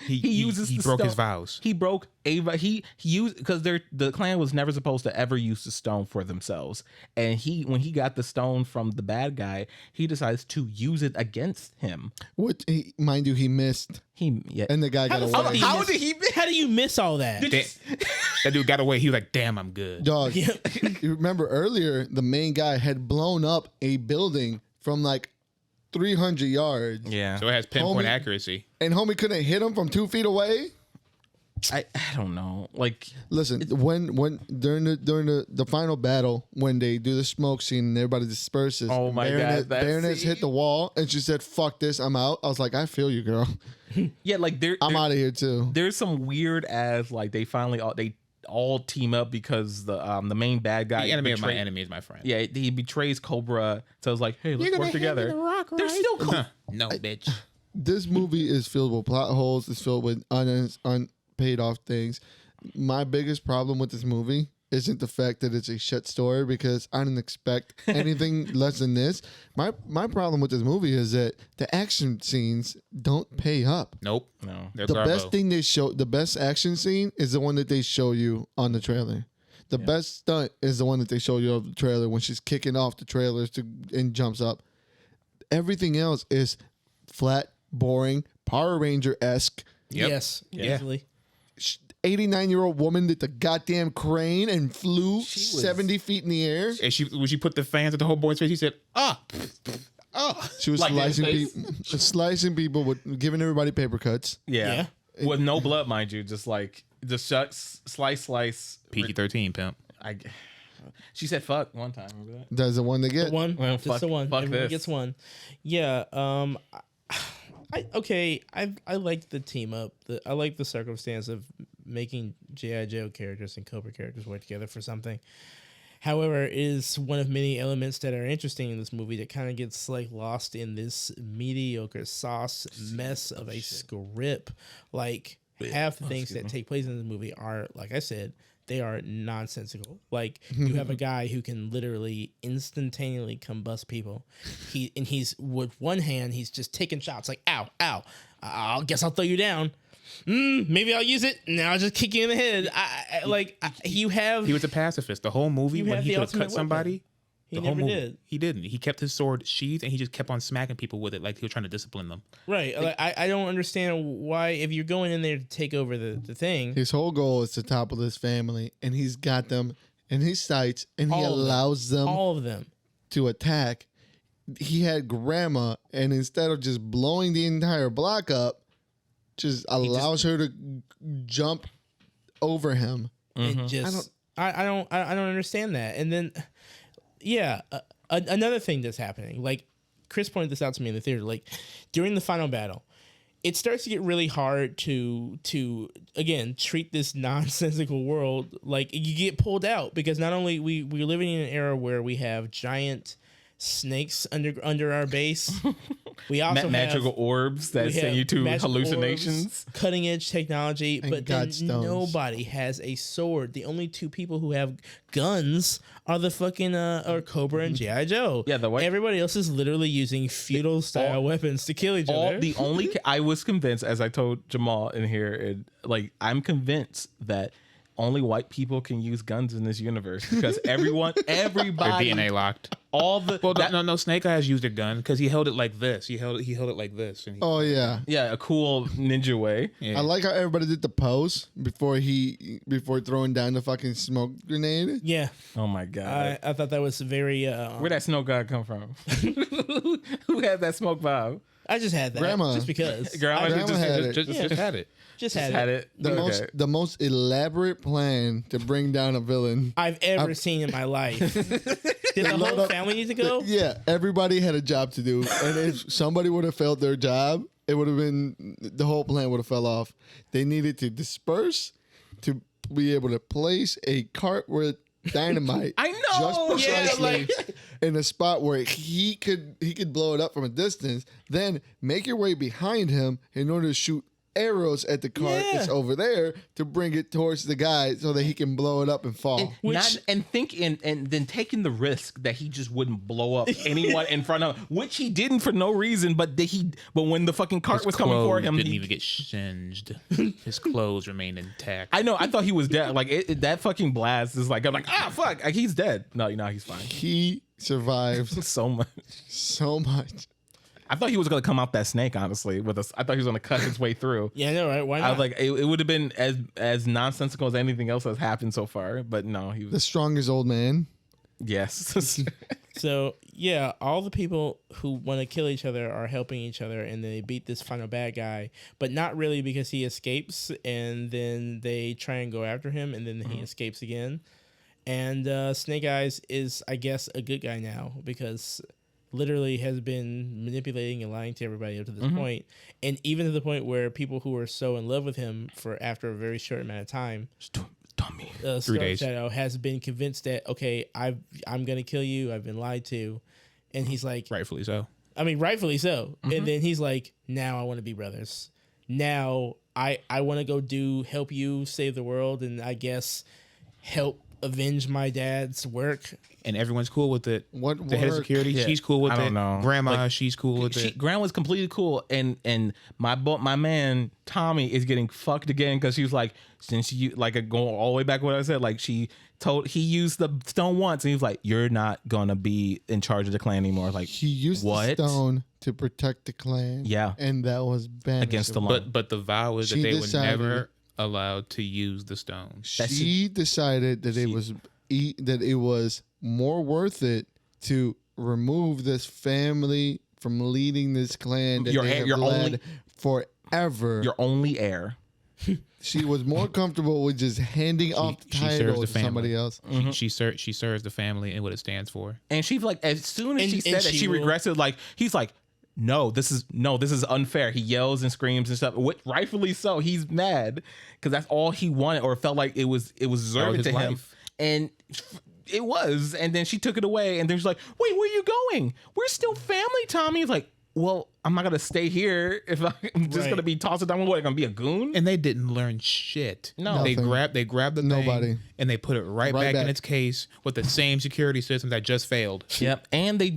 uses he the broke his stone. vows. He broke he used because the clan was never supposed to ever use the stone for themselves, and when he got the stone from the bad guy, he decides to use it against him. Mind you, he missed, and the guy got away. How do you miss all that? That dude got away. He was like, "Damn, I'm good." Dog, you remember earlier the main guy had blown up a building from like 300 yards. Yeah. So it has pinpoint Homie- accuracy. And homie couldn't hit him from 2 feet away. I don't know. Like, Listen, when during the final battle, when they do the smoke scene and everybody disperses, Oh my God, that Baroness scene. hit the wall and she said, "Fuck this, I'm out." I was like, "I feel you, girl. yeah, like I'm out of here too." there's some weird ass like they finally all team up because the main bad guy The enemy of my betrayed- enemy is my friend. Yeah, he betrays Cobra, so it's like, hey, let's work together. They're still cool. No, bitch. This movie is filled with plot holes. It's filled with unpaid off things. My biggest problem with this movie isn't the fact that it's a shit story, because I didn't expect anything less than this. My problem with this movie is that the action scenes don't pay up. Nope. No. They're The Garbo. best thing they show, the best action scene is the one that they show you on the trailer. The best stunt is the one that they show you of the trailer when she's kicking off the trailers and jumps up. Everything else is flat, boring, Power Ranger-esque. Yep. Yes, Yeah. easily. 89-year-old woman did the goddamn crane and flew 70 feet in the air. And when she put the fans at the whole boy's face, he said, "Ah, oh." She was Like slicing people with giving everybody paper cuts. Yeah. With no blood, mind you, just like the slice. PG-13 pimp. She said fuck one time. Remember that? That's the one they get. One, Well, just fuck- the one. fuck Everybody this. gets one. Yeah. I like the team up. I like the circumstance of making G.I. Joe characters and Cobra characters work together for something. However, it is one of many elements that are interesting in this movie that kind of gets like lost in this mediocre sauce mess of a script. Like half the things that take place in this movie are, like I said, they are nonsensical. Like you have a guy who can literally instantaneously combust people. He's with one hand, he's just taking shots like, ow, ow. I guess I'll throw you down. Maybe I'll use it. Now I'll just kick you in the head. He was a pacifist. The whole movie, You when have he the could have ultimate cut somebody, He the whole never movie, did. he didn't. He kept his sword sheathed and he just kept on smacking people with it like he was trying to discipline them. Right. Like, I don't understand why, if you're going in there to take over the thing. His whole goal is to topple his family, and he's got them in his sights, and he All of them. allows them All of them. to attack. He had grandma, and instead of just blowing the entire block up, just allows her to jump over him. It just I don't understand that. And then another thing that's happening, like Chris pointed this out to me in the theater, like during the final battle, it starts to get really hard to again treat this nonsensical world like you get pulled out, because not only we're living in an era where we have giant snakes under our base We also magical orbs that we send have you to magical hallucinations. cutting edge technology, And but then godstones. nobody has a sword. The only two people who have guns are the fucking or Cobra and G.I. Joe. Yeah, the white- everybody else is literally using feudal style weapons to kill each other. I was convinced, as I told Jamal in here, I'm convinced that only white people can use guns in this universe because They're everybody, DNA locked. all the Well, no. Snake Eyes used a gun because he held it like this. He held it like this. And Oh yeah. a cool ninja way. yeah. I like how everybody did the pose before throwing down the fucking smoke grenade. yeah, Oh my god, I thought that was very. where'd that snow god come from? Who had that smoke vibe? I just had that Grandma. just because. Grandma I Grandma had it. just had it. just Just had had it. it. The most elaborate plan to bring down a villain. I've ever seen in my life. Did the load whole up- family need to go? Yeah, everybody had a job to do, and if somebody would have failed their job, it would have been the whole plan would have fell off. They needed to disperse to be able to place a cart with dynamite. I know. just Yeah, precisely in a spot where he could blow it up from a distance. Then make your way behind him in order to shoot arrows at the cart Yeah. that's over there to bring it towards the guy so that he can blow it up and fall. And then taking the risk that he just wouldn't blow up anyone in front of him, which he didn't for no reason. But when the fucking cart was coming for him, didn't even get singed. His clothes remained intact. I know. I thought he was dead. That fucking blast is like, I'm like, fuck, like, he's dead. No, he's fine. He survived So much. so much. I thought he was gonna come out that snake. Honestly, with us, I thought he was gonna cut his way through. Yeah, I know, right? Why not? I was like, it would have been as nonsensical as anything else that's happened so far. But no, he The was. strongest old man. Yes. So yeah, all the people who want to kill each other are helping each other, and they beat this final bad guy, but not really because he escapes, and then they try and go after him, and then he escapes again. And Snake Eyes is, I guess, a good guy now because literally has been manipulating and lying to everybody up to this point, and even to the point where people who were so in love with him for after a very short amount of time. Dummy. 3 Scarlet days. Shadow has been convinced that okay, I'm gonna kill you. I've been lied to, and he's like, Rightfully so. I mean, rightfully so. And then he's like, now I want to be brothers. Now I want to go help you save the world, and I guess help avenge my dad's work. And everyone's cool with it. What The head of work? security, Yeah. she's cool with I it. don't know. Grandma, she's cool with it. Grant was completely cool, and my man Tommy is getting fucked again because she was like, since you going all the way back what I said, like he used the stone once, and he was like, you're not gonna be in charge of the clan anymore. Like He used what? the stone to protect the clan. Yeah. And that was banished. Against the law. But the vow is that She they were decided- never allowed to use the stone. She decided that it was more worth it to remove this family from leading this clan that Your they heir- have your led only- forever. your only heir. She was more comfortable with just handing off the she serves title the to family. somebody else. She serves the family and what it stands for. And she's like, as soon as And- she said and that, she she will- regrets it. Like he's like, no, this is unfair. He yells and screams and stuff. Rightfully so. He's mad because that's all he wanted, or felt like it was deserved his to him, life. and it was. And then she took it away, and then she's like, wait, where are you going? We're still family, Tommy. He's like, well, I'm not gonna stay here if I'm just Right. gonna be tossed down. What, gonna be a goon? And they didn't learn shit. No. They Nothing. grabbed the Nobody. thing and they put it right back in its case with the same security system that just failed. Yep. And they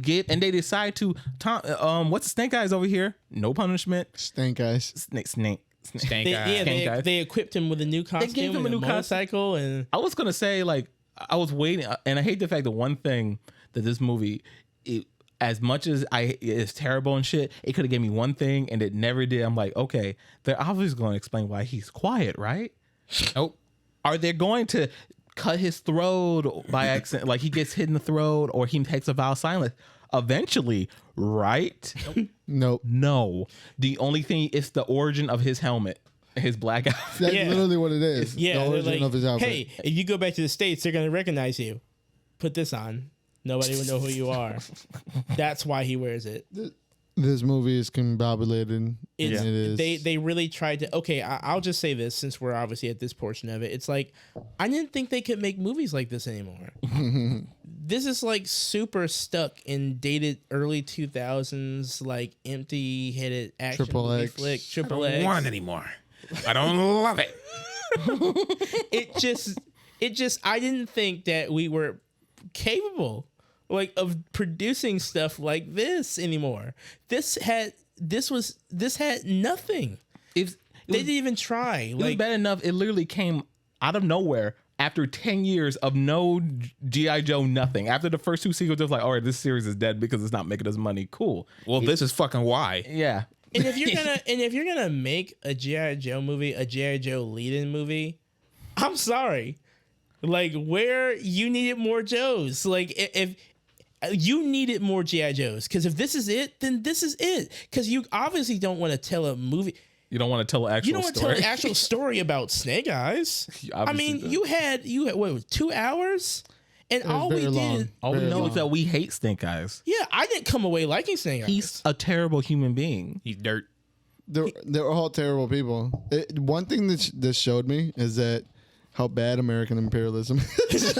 decide to what's the Snake Eyes over here? No punishment. Stank eyes. Snake. Stank They, eye. yeah, Stank eyes. they equipped him with a new costume. gave him and a new motorcycle, and I was gonna say, like, I was waiting, and I hate the fact that one thing that this movie, as much as it's terrible and shit, it could have gave me one thing, and it never did. I'm like, okay, they're obviously going to explain why he's quiet, right? Nope. Are they going to cut his throat by accident, like he gets hit in the throat, or he takes a vow of silence eventually, right? Nope. No. The only thing is the origin of his helmet, his black outfit. That's Yeah. literally what it is. yeah, The they're origin like, of his outfit. hey, if you go back to the States, they're gonna recognize you. Put this on. Nobody will know who you are. That's why he wears it. This movie is combobulated. It's, It is. They really tried to. Okay, I'll just say this since we're obviously at this portion of it. It's like I didn't think they could make movies like this anymore. this is like super stuck in dated early 2000s, like empty headed action Triple movie X. flick. I Triple don't X. want it anymore. I don't love it. It just I didn't think that we were capable like of producing stuff like this anymore. This had nothing. They didn't even try. It was Like, bad enough. It literally came out of nowhere after 10 years of no G.I. Joe, nothing. After the first 2 sequels, it was like, all right, this series is dead because it's not making us money. Cool. Well, this is fucking why. Yeah. and if you're gonna make a G.I. Joe movie, a G.I. Joe lead-in movie, I'm sorry. Like, where you needed more Joes. Like, if you needed more G.I. Joes, because if this is it, then this is it. Because you obviously don't want to tell a movie. You don't want to tell an actual You don't want to tell story. an actual story about Snake Eyes. You I obviously mean, don't. you had what, 2 hours, and all we very long. did. All we Very know long. is that we hate Snake Eyes. Yeah, I didn't come away liking Snake Eyes. He's a terrible human being. He's dirt. They're all terrible people. One thing that this showed me is that how bad American imperialism is.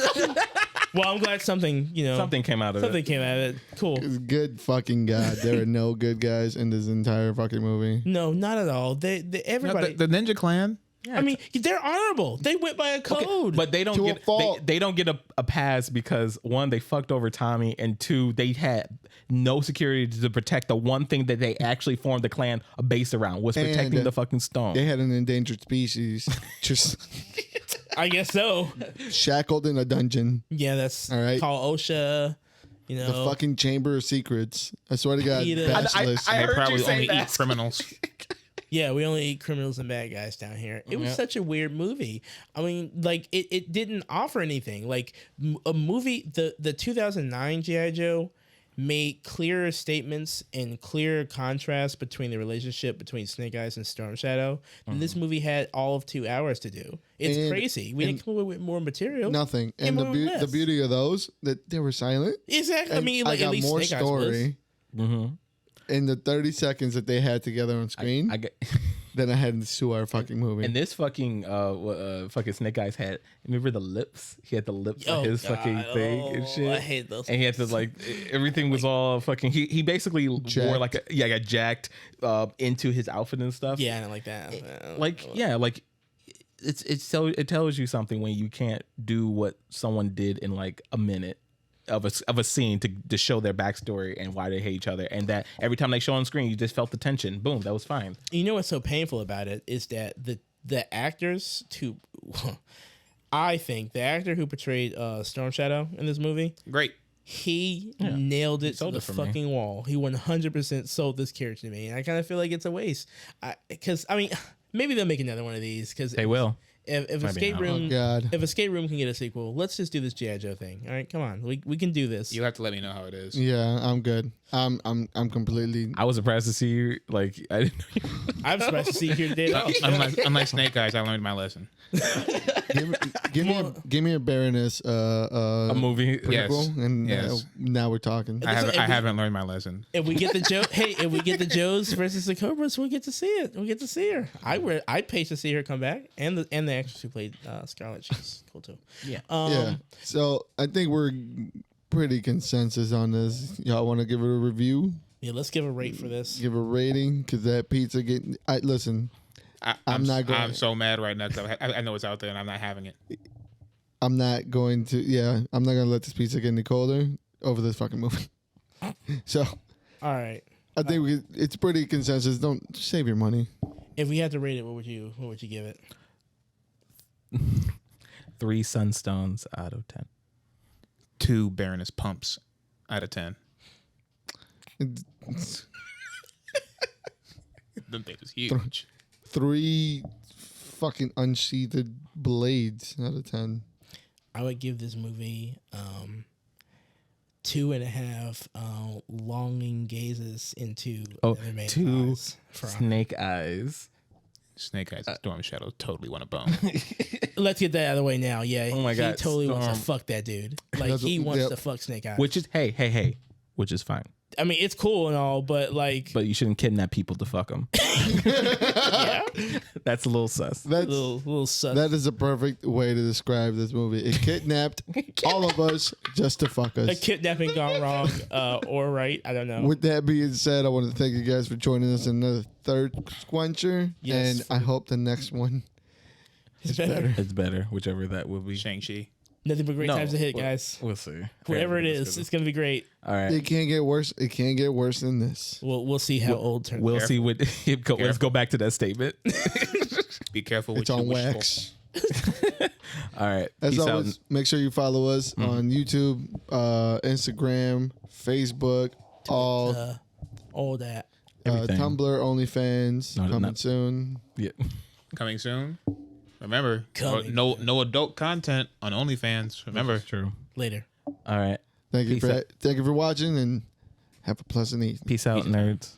Well, I'm glad something Something came out of something it. came out of it. Cool. Good fucking God. There are no good guys in this entire fucking movie. No, not at all. They No, everybody. the Ninja Clan. I mean, they're honorable. They went by a code. But they don't To a get fault. they don't get a pass because one, they fucked over Tommy, and two, they had no security to protect the one thing that they actually formed the clan based around was protecting And the fucking stone. They had an endangered species just I guess so. shackled in a dungeon. Yeah, that's All right. called OSHA. You know, The fucking Chamber of Secrets. I swear to God, Peter. Basilisk. I They heard you probably say only that. eat criminals. yeah, we only eat criminals and bad guys down here. It was such a weird movie. I mean, like it didn't offer anything. Like a movie, the 2009 GI Joe made clearer statements and clearer contrast between the relationship between Snake Eyes and Storm Shadow. And this movie had all of 2 hours to do. It's And- crazy. We didn't come up with more material. Nothing. And And the, more or the less. beauty of those, that they were silent. Exactly. I And mean, like I at got least more Snake Eyes was. story in the 30 seconds that they had together on screen I get, than I had in the 2 hour fucking movie. and this fucking fucking Snake Eyes had. Remember the lips? He had the lips Oh, on his God. fucking thing and Oh, shit. I hate those And he had to like everything was all fucking. He basically wore Jacked. like got jacked into his outfit and stuff. Yeah, I don't like that. Like it tells you something when you can't do what someone did in like a minute of a scene to show their backstory and why they hate each other, and that every time they show on screen you just felt the tension. Boom, that was fine. You know what's so painful about it is that the actors to I think the actor who portrayed Storm Shadow in this movie, Great. he nailed it to sold the it for me. fucking wall. He 100% sold this character to me, and I kind of feel like it's a waste. Because I mean, maybe they'll make another one of these. Because They will. If Maybe Escape not. Room, Oh, God. if Escape Room can get a sequel, let's just do this G.I. Joe thing. All right, come on, we can do this. You'll have to let me know how it is. Yeah, I'm good. I'm completely. I was surprised to see you. Like I didn't know you. I'm surprised to see you here today. Unlike Snake Eyes, I learned my lesson. Give me a Baroness A movie. prequel, and Yes. now we're talking. I haven't learned my lesson. If we get the Joe, hey, if we get the Joes versus the Cobras, we'll get to see it. We'll get to see her. I'd pay to see her come back, and the actress who played Scarlet, she's cool too. Yeah. Yeah. So I think we're pretty consensus on this. Y'all want to give it a review? Yeah, let's give a rate for this. Give a rating? Because that pizza getting. Listen. I'm not going- I'm so mad right now because I know it's out there and I'm not having it. I'm not going to. Yeah, I'm not gonna let this pizza get any colder over this fucking movie. So All right. I think it's pretty consensus. Don't save your money. If we had to rate it, what would you give it? 3 sunstones out of 10. 2 Baroness pumps out of 10. Them things is huge. 3 fucking unsheathed blades out of 10. I would give this movie 2.5 longing gazes into another man's 2 eyes from- snake eyes. Snake Eyes and Storm Shadow totally want a bone. Let's get that out of the way now. Yeah, Oh my God, he totally wants to Storm. fuck that dude. Like That's- he wants yep. to fuck Snake Eyes. Which is hey, which is fine. I mean, it's cool and all, but like, But you shouldn't kidnap people to fuck them. yeah, That's a little sus. That's little sus. that is a perfect way to describe this movie. It kidnapped all of us just to fuck a us. kidnapping gone wrong, or right. I don't know. With that being said, I want to thank you guys for joining us in another third Quencher. Yes. And I hope the next one It's better. It's better, whichever that will be. Shang-Chi. Nothing but great No, times ahead, we'll- guys. We'll see. Whatever it is, it's gonna be great. All right. It can't get worse. It can't get worse than this. We'll see how old turns. We'll see what. Let's go back to that statement. Be careful with It's your on wishful. wax. All right. As Peace always, out. make sure you follow us on YouTube, Instagram, Facebook, all that. Everything. Tumblr, OnlyFans, No, coming not- soon. Yeah. Coming soon. Remember, Coming no adult content on OnlyFans. Remember. True. Later. All right. Thank you Peace out. thank you for watching and have a pleasant evening. Peace out, nerds.